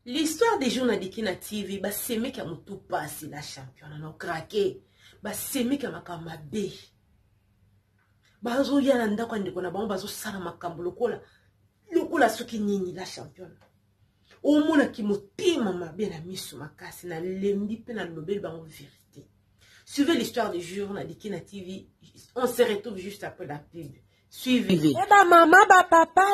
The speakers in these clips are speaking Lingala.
L'histoire des journalistes na TV, bah c'est mec à tout passé la championne, non craqué, bah c'est mec à ma kamabe. Bah zo yana ndako ndeko na bango bazo sala makambo lokola soki nini la championne. Au mona ki motima mabe na misu makasi na lembi pe na lobel bango vérité. Suivez l'histoire des journalistes na TV, on se retrouve juste après la pub. Suivez. Ba mama ba papa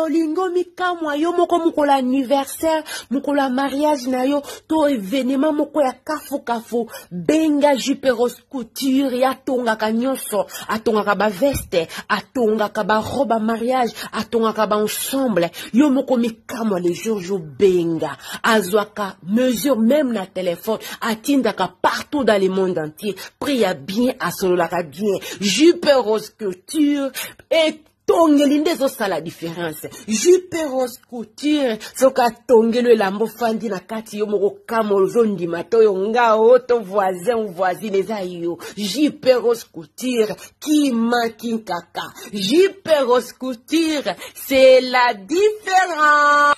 olingo mikamwa yo moko mukola anniversaire mukola mariage na yo to événement moko ya kafu benga Juperos Couture ya tonga ka nyonso atonga ka ba veste atonga ka ba robe mariage atonga ka ba ensemble yo moko mikamwa les jours benga azwaka mesure même na téléphone atinda ka partout dans le monde entier prie bien asolola ka bien Juperos Couture et tongelinde zo sala différence Juperos Couture soka tongelo lambo fandi na kati yo moko kamo zondi matoyo nga oto voisin ou voisine za yo Juperos Couture qui manque kaka Juperos Couture c'est la différence.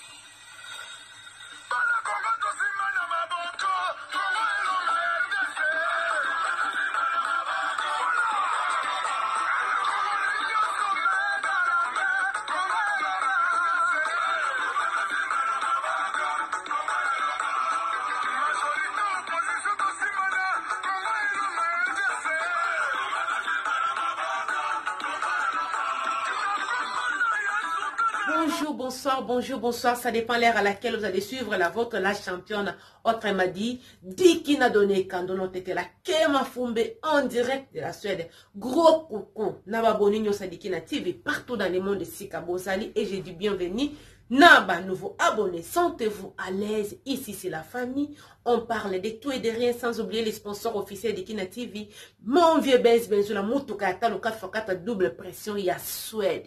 Bonjour, bonsoir, ça dépend l'heure à laquelle vous allez suivre la vôtre, la championne. Autre m'a dit, qui n'a donné quand on était la Kema Fumbe en direct de la Suède. Gros coucou, Naba Boninho Sadikina TV partout dans le monde de Sika Bozali et j'ai dit bienvenue. Naba, nouveau abonné, sentez-vous à l'aise. Ici, c'est la famille. On parle de tout et de rien sans oublier les sponsors officiels de Kina TV. Mon vieux Benzo, la Moutoukata, le 4x4 double pression, il y a Suède.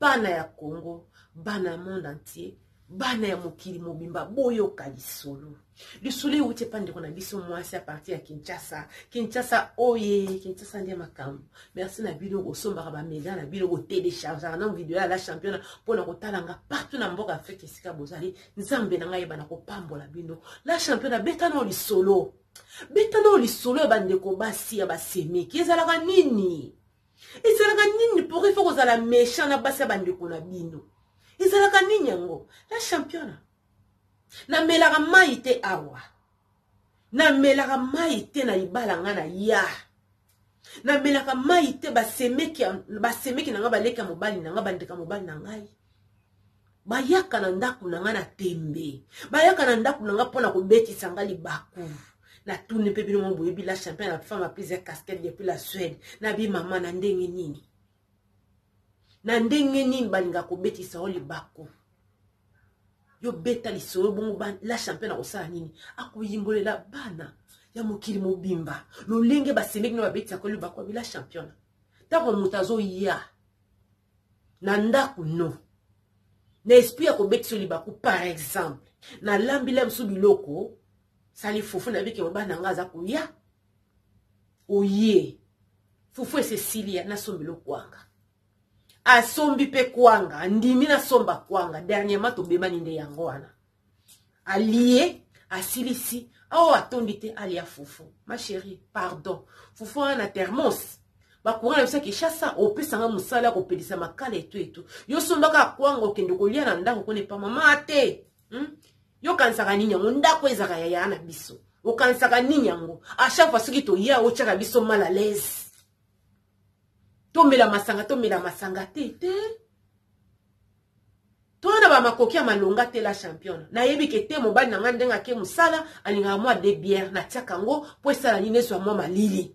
Bana ya Congo, bana monde entier, bana ya mokili mobimba, boyo kalisolo. Le soleil où tu es pande qu'on a biso moi c'est à partir à Kinshasa. Kinshasa oye, Kinshasa ndiye makambo. Merci na bino ko somba ba méga na bino ko télécharger na vidéo la championne pour na kotalanga partout na mboka Afrique Sika Bozali. Nzambe na ngai bana ko pambola bino. La championne betano li solo. Betano li solo bande ko basi ya basemi. Kezalaka nini? Ezalaka nini pour il faut que la méchant na basi bande ko na bino. Ezalaka nini yango? La championne. Na melaka maite awa. Na melaka maite na libala nga na ya. Na melaka maite basemeki na nga baleka mobali na nga bandeka mobali na ngai. Bayaka na ndaku na nga na tembe. Bayaka na ndaku na nga pona kobetisa nga libaku. Na tourne pe bino boyebi la championne la femme a plusieurs casquettes depuis la Suède. Na bi mama na ndenge nini. Na ndenge nini balinga kobetisa o libaku. Yo beta li solo bongo la championne a osala nini. Ako yimbolela bana ya mokili mobimba. No lenge basemeki no babetisa ko libaku bi la championne. Tako mutazo ya. Na ndaku no. Na esprit ko betisa libaku par exemple. Na lambila msu biloko. Sali fufu na biki mbana ngaza kuya. Oye. Fufu Cecilia na sombilo kwanga. Asombi pe kwanga. Ndimi na somba kwanga. Dernièrement to beba ninde yango wana. Allié. Asilisi. Oh atondite alia fufu. Ma chérie. Pardon. Fufu ana thermos. Bakura na bisa kishasa. Opesa nga musala kopelisa makala etu etu. Yo sombaka kwanga okende kolia na ndako kone pa mama ate. Yo kansaka ninyango ndako ezaka ya yana biso. O kansaka ninyango. A chaque fois soki to ya o chaka biso mal à l'aise. Tomela masanga tete. Toana ba makoki ya malonga te la championne. Na yebi ke te mobali na nga ndenga ke musala alinga mwa de bière na tiaka ngo po esala nini so mwa malili.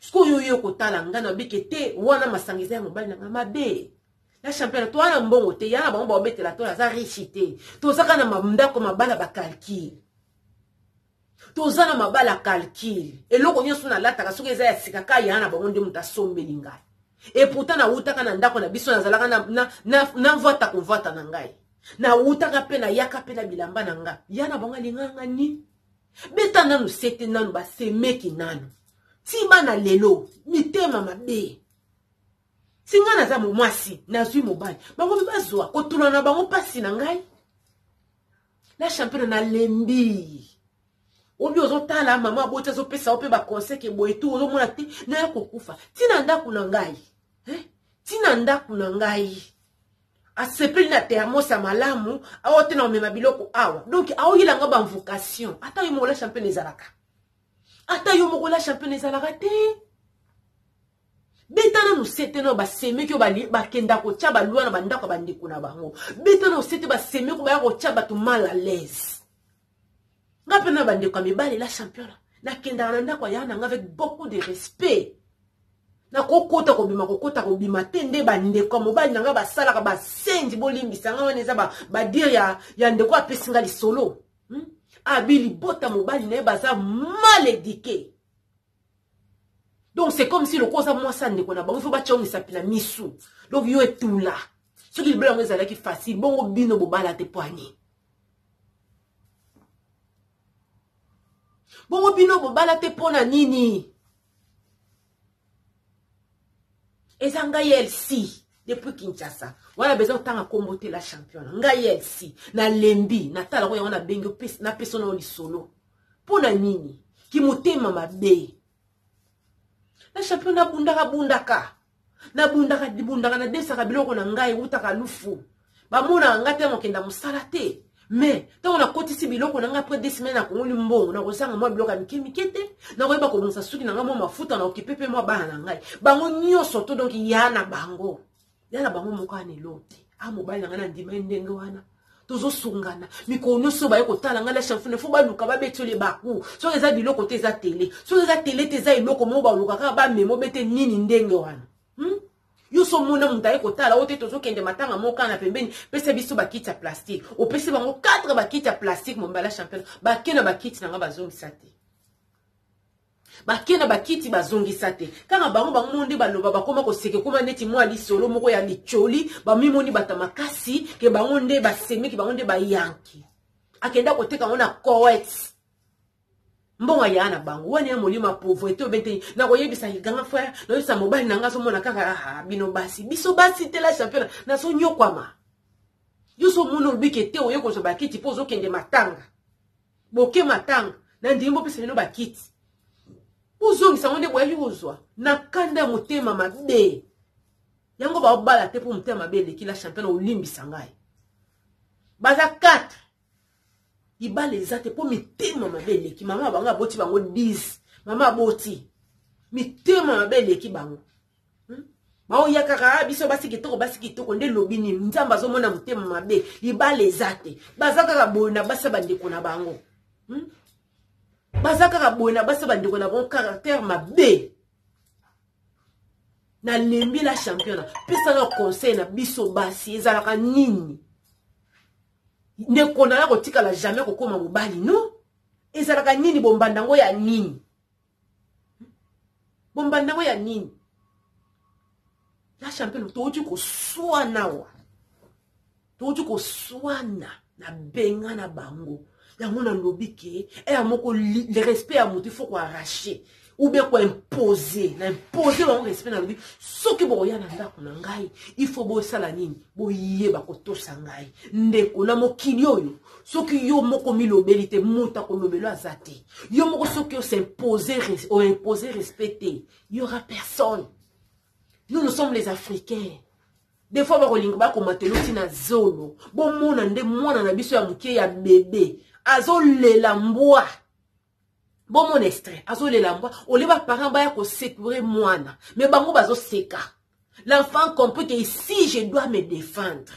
Siko yo kotala nga na bike te wana masangiza ya mobali na nga mabe. La championne, toi, un bon côté, y'a un bon bobette la toi, la richité. Tout ça, quand on m'a comme un bal à calcul. Tout ça, on m'a bal à calcul. Et l'eau, on y a son la tasse, on a si kaka, y'a un bon de mouta sombelinga. Et pourtant, na outa kana ndako na biso na zalaka na vota ko vota na ngai. Na outa ka pe na yaka pe na bilamba na nga. Yana bonga linganga ni. Beta nanu sete nanu ba semeki nanu. Si bana lelo, mitema mabe. Singa na za mwasi na zui mobali bango bazwa kotuna na bango pasi na ngai La championne na lembi. Obi ozotala mama aboti azopesa ope ba conseil ke boye tout ozomona te na kokufa. Tina ndaku na ngai. Tina ndaku na ngai. Asepeli na thermos ya malamu awote na omema biloko awa. Donc aoyela nga ba vocation. Ata yo mo la championne ezalaka. Ata yo mo la championne ezalaka te. Betana no sete no ba seme ko ba kenda ko tia ba lwa na banda ko bandiko na bango. Betana no sete ba seme ko ba ko tia ba tout mal à l'aise. Nga pena bande ko mibali la championne. Na kenda na ndako ya na avec beaucoup de respect. Na kokota ko bima tende bande ko mobali na nga ba sala ka ba sendi bolimbisa nga waneza ba dire ya ndeko apesinga li solo. Abili bota mobali na baza mal éduqué. Donc c'est comme si le cause à moi ça ne connaît pas. Il faut pas que ça pila misou. Donc yo est tout là. Ce qui blanc est là qui facile. Bon bino bobala te poignet. Bon bino bobala te pona nini. Et ça ngaye si depuis Kinshasa. On a besoin de temps à combattre la championne. Ngaye si na lembi na tala ko na bengo pes na personne oli solo. Pona nini ki motema mabe. La championne na bundaka na desaka biloko na ngai utaka lufu ba mona ngate mo kenda musala te mais tant on a kotisi biloko na nga après 2 semaines na kongoli mbongo na kosanga mo biloko mikete na koyeba ko bonsa suki na nga mo mafuta na okipepe mo bana na ngai bango nyoso to donc yana bango moko ane lote mobali na nga na ndima ndenge wana tozo sungana mikono so ba yeko tala nga la championne fo ba luka ba betole baku so eza biloko te za télé so eza télé te za iloko mo ba luka ka ba memo bete nini ndenge wana yo so mona mutaye ko tala ote tozo kende matanga mo kana pembeni pese biso ba kiti ya plastique o pese bango 4 ba kiti ya plastique mo mbala championne ba kena ba kiti na nga bazongisa te bakena bakiti bazongisa te kanga bango monde baloba bakoma ko seke kuma neti mwa li solo moko ya licholi ba mimoni batamakasi ke bango nde basemi ke bango nde bayanki akenda koteka ngona Koweït mbonga yana bango wani ya molima pauvreté obete na koyebisa iganga frère no yisa mobali nanga so mona kaka bino basi biso basi te la championne na so nyokwama yuso muno lubike te oyeko so bakiti pozo kende matanga boke matanga na ndimbo pese bino bakiti Uzongi sa onde boya yuzwa na kanda motema mabe yango ba obala te po motema mabe leki la championne olimbisa ngai baza 4 ibale ezate po mitema mabe leki mama banga boti bango 10 mama boti mitema mabe leki bango bao yakaka biso basi kitoko nde lobini nzamba zo mona motema mabe ibale ezate baza kaka bona basa bandeko na bango Bazaka kabona basa bandeko na bon caractère mabe na lembi la championne pesa na conseil na biso basi ezalaka nini ne kondana ko tika la jamais ko koma mobali no ezalaka nini bombandango ya nini la championne toji ko swana na benga na bango yango na lobike moko le respect à motu faut ko arracher ou bien ko imposer bango respect na lobi soki bo yana ndako na ngai il faut bo sala nini bo yeba ko tosa ngai ndeko na mokili oyo soki yo moko milobeli te muta ko lobelo azate yo moko soki o s'imposer ou imposer respecter il y aura personne. Nous sommes les Africains. Des fois ba ko linga ba ko matelo tina zolo bo mona nde mwana na biso ya muke ya bébé azolela mbwa bon mon extrait azolela mbwa oliba parent ba ya ko sécurer mwana mais bango bazo seka l'enfant comprend que ici je dois me défendre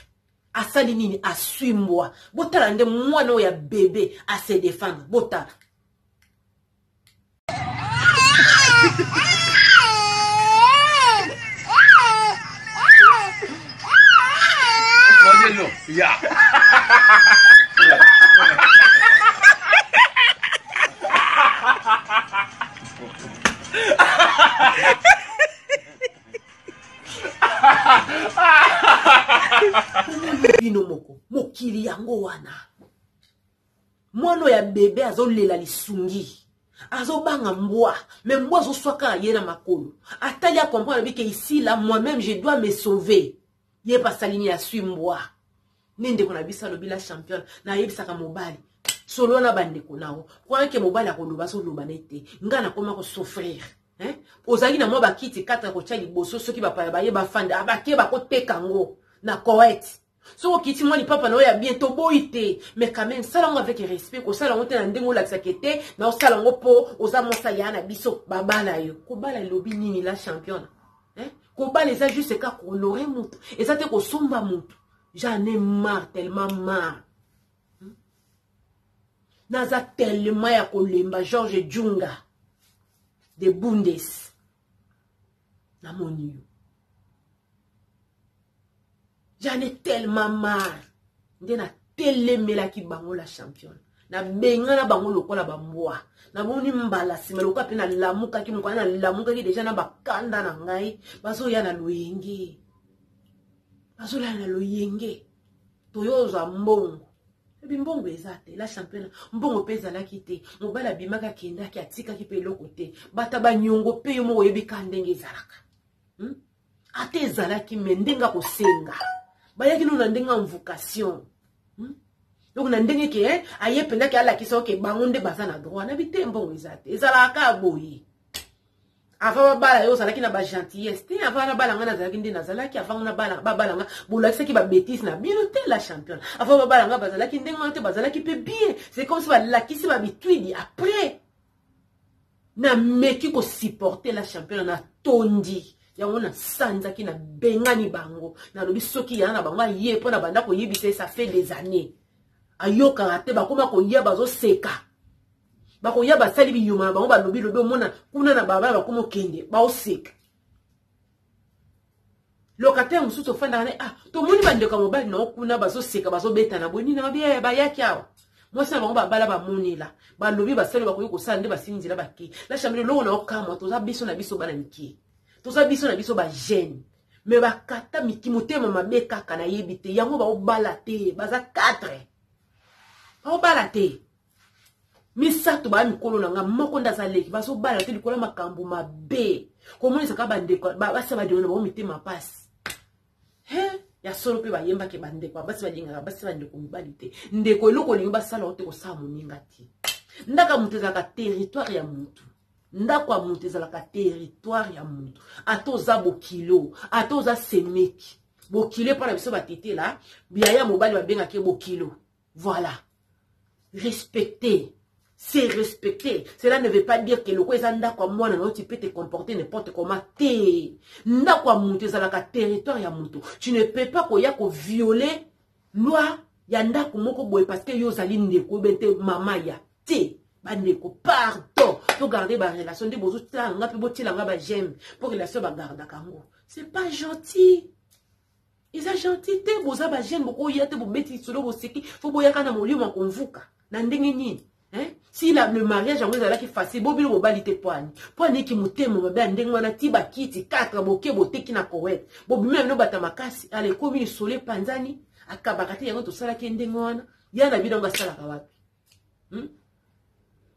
asali nini asui mbwa botala nde mwana o ya bébé à se défendre botala yeah. bino moko mokili yango wana mwana ya bébé azolela lisungi azobanga mbwa mais mbwa azoswaka ye na makolo atali a comprendre que ici là moi-même je dois me sauver ye pasalini ya sui mbwa ninde kona bisa lobila champion na yebisaka mobali solo na bandeko nao kwa ke mobali akoloba so loba nete ngana koma ko souffrir ozali na mwa bakiti 4 ko tshali boso soki bapaya baye bafanda abake bakoteka ngo na correct so kiti mwa ni papa na ya bientôt boité mais quand même ça lango avec respect ko sala ngote na ndengo la sakete na osala ngo po ozamosa yana biso babala yo ko bala lobi nini la championne ko bala eza juste ka ko honorer mutu eza te ko somba mutu j'en ai marre tellement marre naza tellement ya kolemba George Djunga de Bundes na moni yo j'en ai tellement marre ndena telemela ki bango la championne na benga na bango lokola bamboa na boni mbala sima lokola pe na lamuka ki mukwana na lamuka ki deja na bakanda na ngai baso ya na loyenge baso la na loyenge toyoza mbongo mbongo ezate la championne mbongo peza la kite mobala bimaka kenda ki atika ki pe lokote bata banyongo pe yo mo yebika ndenge ezalaka ate ezalaki mendenga kosenga bayaki no na ndenga invocation donc na ndenge ke aye penda ke ala kiso ke bangonde bazana droit na bitembo ezate ezalaka boyi ava bala yo zalaki na ba gentillesse te ava na bala ngana zalaki ndina zalaki ava na bala babala nga bolakisa ki ba bêtise na bino te la championne ava babala nga bazalaki ndenga te bazalaki pe bien c'est comme si ba lakisi ba bitwidi après na meki ko supporter la championne na tondi yango na sanza ki na bengani bango na lobi soki yana bango ye pona banda ko yebisa ça fait des années ayoka rate bakoma ko yeba zo seka bako yaba sali biyuma bango ba lobi mona kuna na baba bakoma kende ba oseka locataire mususu fanda ne to moni bande ka mobali na kuna bazo seka bazo beta na boni na biya ba yakiawa moi ça bango ba bala ba monela ba lobi ba sali bako yoko sala nde ba sinzira baki la chambre lo na okama to za biso na biso bana niki to za biso na biso ba jeune mais ba kata mikimotema mabeka kana yebite yango ba obala te baza 4 ba obala te misato ba mikolo na nga moko ndaza leki baso bala te likola makambo mabe komoni saka bandeko basa ba diona ba mitema pasi ya solo pe ba yemba ke bandeko basi ba dinga basi ba ndeko mibali te ndeko eloko lingi basala ote ko sa moninga ti ndaka muteza ka territoire ya mutu ndako muteza la ka territoire ya mutu atoza bokilo atoza semeki bokilo para biso batete la biaya mobali ba benga ke bokilo voilà respecter. C'est respecter. Cela ne veut pas dire que le Kwezanda comme moi, tu peux te comporter n'importe comment. Territoire ya mutu. Tu ne peux pas violer loi yanda kumoko boy parce que yo zali ndeko bente mama ya te bandeko pardon pour garder ba relation de bozo tanga pe botila nga ba j'aime pour relation ba garda kango. C'est pas gentil. Ils sont gentils te boza ba j'aime boko yate bo beti solo bo seki fo boyaka na molimo konvuka na ndenge nini. Si le mariage en est facile, bobi le mobilité poigne. Poigne qui mouté mon bébé, ndengwana tiba kiti 4 boke bote qui na correct. Bobi même no batamakasi, allez comme une soleil panzani, akabakati yango to sala ki ndengwana, yana binonga sala ka wapi.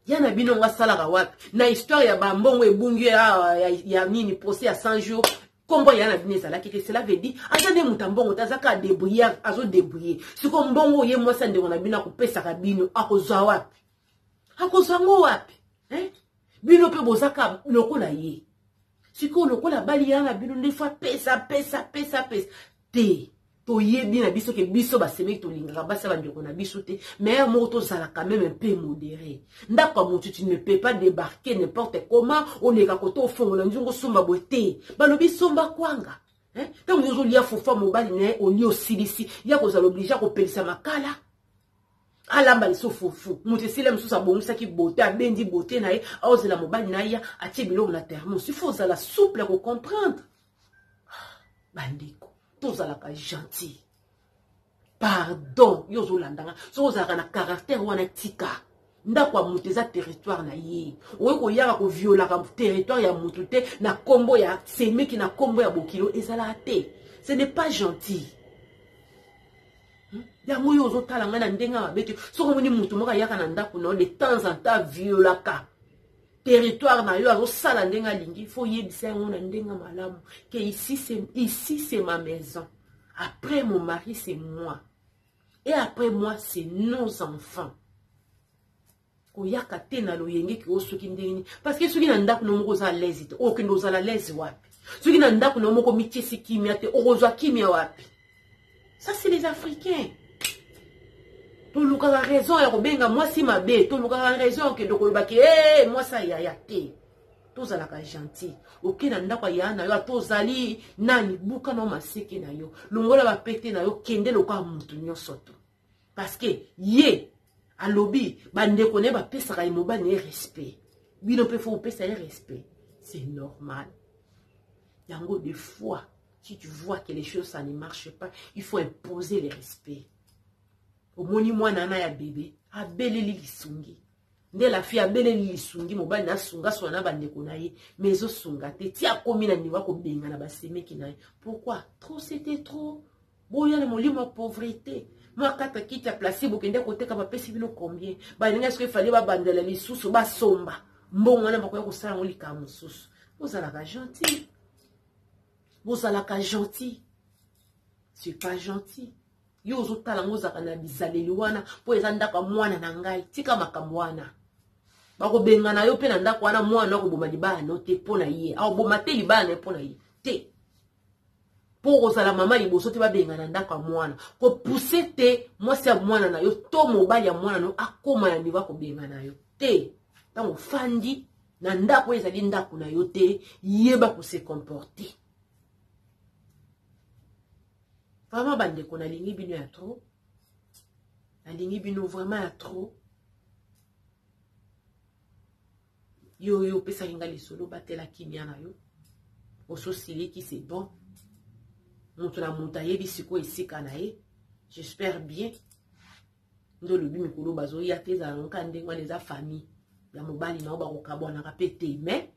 Yana binonga sala ka wapi. Na histoire ya bambongo ebungi ya nini procès à 100 jours. Kombo yana bineza la keke cela veut dire azane mutambongo tazaka débrouiller azo débrouiller. Si ko mbongo ye mwasa ndengona bina ko pesa ka bino akozwa wapi. Akozango wapi bino pe bozaka lokola ye siko lokola bali yana bino des fois pesa te to ye bina biso ke biso ba semeki to lingaka basa ba ndeko na biso te mais moto zala quand même un peu modéré ndako mutu tu ne peux pas débarquer n'importe comment on est kakoto fongola nzungo somba bote balobi somba kwanga tant nous lia fofa mobali ne oli osilisi ya kozala obligé ko pelisa makala alamba liso fufu mutu sile msusa bongisa ki bote abendi bote na ye aozela mobali na ya atie biloko na thermos il faut la souple ko comprendre bandeko tozala ka gentil pardon yo zolandanga so ozala na caractère wana tika ndako mutu eza territoire na ye oye ko yaka ko viola ka territoire ya mutu te na kombo ya semeki na kombo ya bokilo ezala te ce n'est pas gentil. Yango yo zo tala ngana ndenga mabeti soko moni mutu moka yaka na ndako no de temps en temps violaka territoire na yo azo sala ndenga lingi faut yebisa yango na ndenga malamu que ici c'est ma maison après mon mari c'est moi Et après moi, c'est nos enfants. Koyaka te na loyenge ki osoki ndeni. Parce que soki na ndako no moko za l'aise te. O kendo za la l'aise wapi. Soki na ndako no moko mitiesi kimia te. Orozwa kimia wapi. Ça c'est les Africains. Toluka la raison ya kobenga moi si mabe. Toluka la raison ke dokoloba ki moi ça ya te. Tozalaka gentil. Ok na ndako ya na yo tozali nani buka no maseke na yo. Longola ba pete na yo kende loka mutu nyonso to. Parce que ye alobi bande kone ba pesa ka imoba ne respect. Bino pe faut pesa respect. C'est normal. Yango des fois si tu vois que les choses ça ne marche pas, il faut imposer le respect. Au moni moi nana ya bébé, abeleli lisungi. Nde la fille abeleli lisungi mobali na sunga so na bande konaye, mais zo sunga te ti akomi na niwa ko benga na baseme kinaye. Pourquoi? Trop c'était trop. Boya na molimo pauvreté. Moi kata kita placé bokende côté ka ba pesi bino combien? Ba ninga est-ce qu'il fallait ba bandela lisusu ba somba. Mbongo na bakoya ko sala ngolika mususu. Vous allez gentil. Vous allez gentil. C'est pas gentil. Yo ozotala ngozaka na bizaleli wana po ezandaka mwana na ngai tika makambo wana. Bako benga na yo pe na ndako wana mwana ko boma libana no te pona ye. Awo boma te libana pona ye. Te. Po ozala mama liboso te ba benga na ndako mwana. Ko pousser te moi c'est mwana na yo to mobali ya mwana no akoma ya niva ko benga na yo. Te. Tango fandi na ndako ezali ndako na yo te yeba ko se comporter. Vraiment, bande qu'on a ligné bino à trop. La ligne bino vraiment à trop. Yo, pesa ringa li solo, bate la kimia na yo. Oso sili qui c'est bon. Monte la montagne, bisiko et sikanae. J'espère bien. Ndo le bimi kolo bazo yate za lonka ndengwa les famille. Ya mobali na oba kokabwa na kapete mais.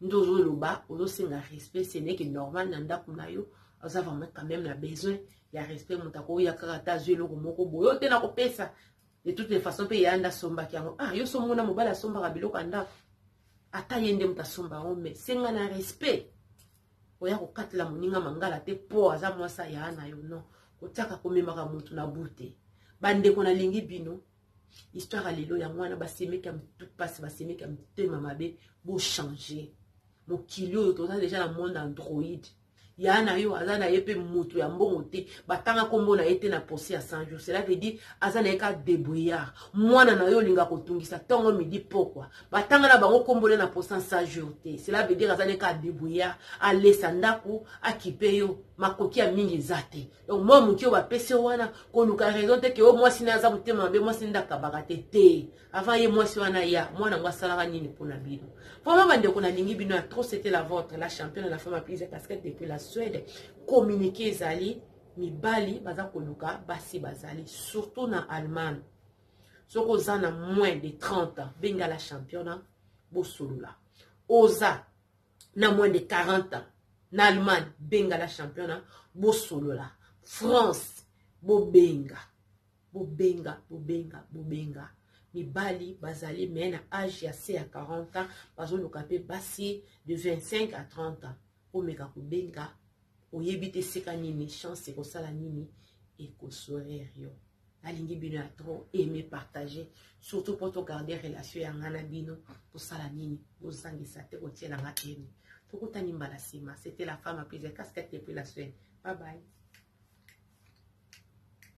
Ndo zo loba, ozo senga respect, ce n'est que normal nanda kuna yo. Vous avez quand même la besoin. Il y a respect, il y a karata, il y a de toutes les façons, il y a un somba qui a ah, yo sombo na mobala somba rabilo kanda. Ata yende muta somba mais c'est un respect. Oya ko katla moninga mangala te po aza mwasa ya ana yo non. Otaka komemaka mutu na bute. Bande ko na lingi bino. Histoire à lelo ya mwana baseme kam tout passe baseme kam tema mabe bo changer. Mon kilo to déjà la monde Android. Yana yo azana yepe mutu ya mbongo te batanga kombo na ete na posi ya 100 jours. Cela veut dire azana eka débrouillard. Mwana na yo linga kotungisa tongo midi pourquoi batanga na bango kombo na posi 100 jours te. Cela veut dire azana eka débrouillard alesa ndako akipe yo makoki ya mingi zate. Donc moi muki yo ba pese wana ko luka raison te ke o moi sina za mutema be moi sinda kabagate te. Avant ye moi si wana ya mwana ngwa salaka nini pona bino. Vraiment bande ko na lingi bino trop c'était la vôtre la championne de la femme à plusieurs casquettes depuis la Suède. Communiquer zali mibali baza koluka basi bazali surtout na Allemagne. Soko zana moins de 30 ans benga la championne bo solula. Oza na moins de 40 ans na Allemagne benga la championne bo solula. France bo benga. Bo benga, bo benga, bo benga. Mibali bazali mena âge ya C à 40 ans bazo lukape basi de 25 à 30 ans. Omeka kubenga oyebite seka nini chance ko sala nini et ko sourire yo. La ligne bino a trop aimé partager surtout pour te garder relation ya ngana bino pour sala nini bozangisa te ko tiela ngakeni. Tokutani mbala sima, c'était la femme à plusieurs casquettes depuis la Suède. Bye bye.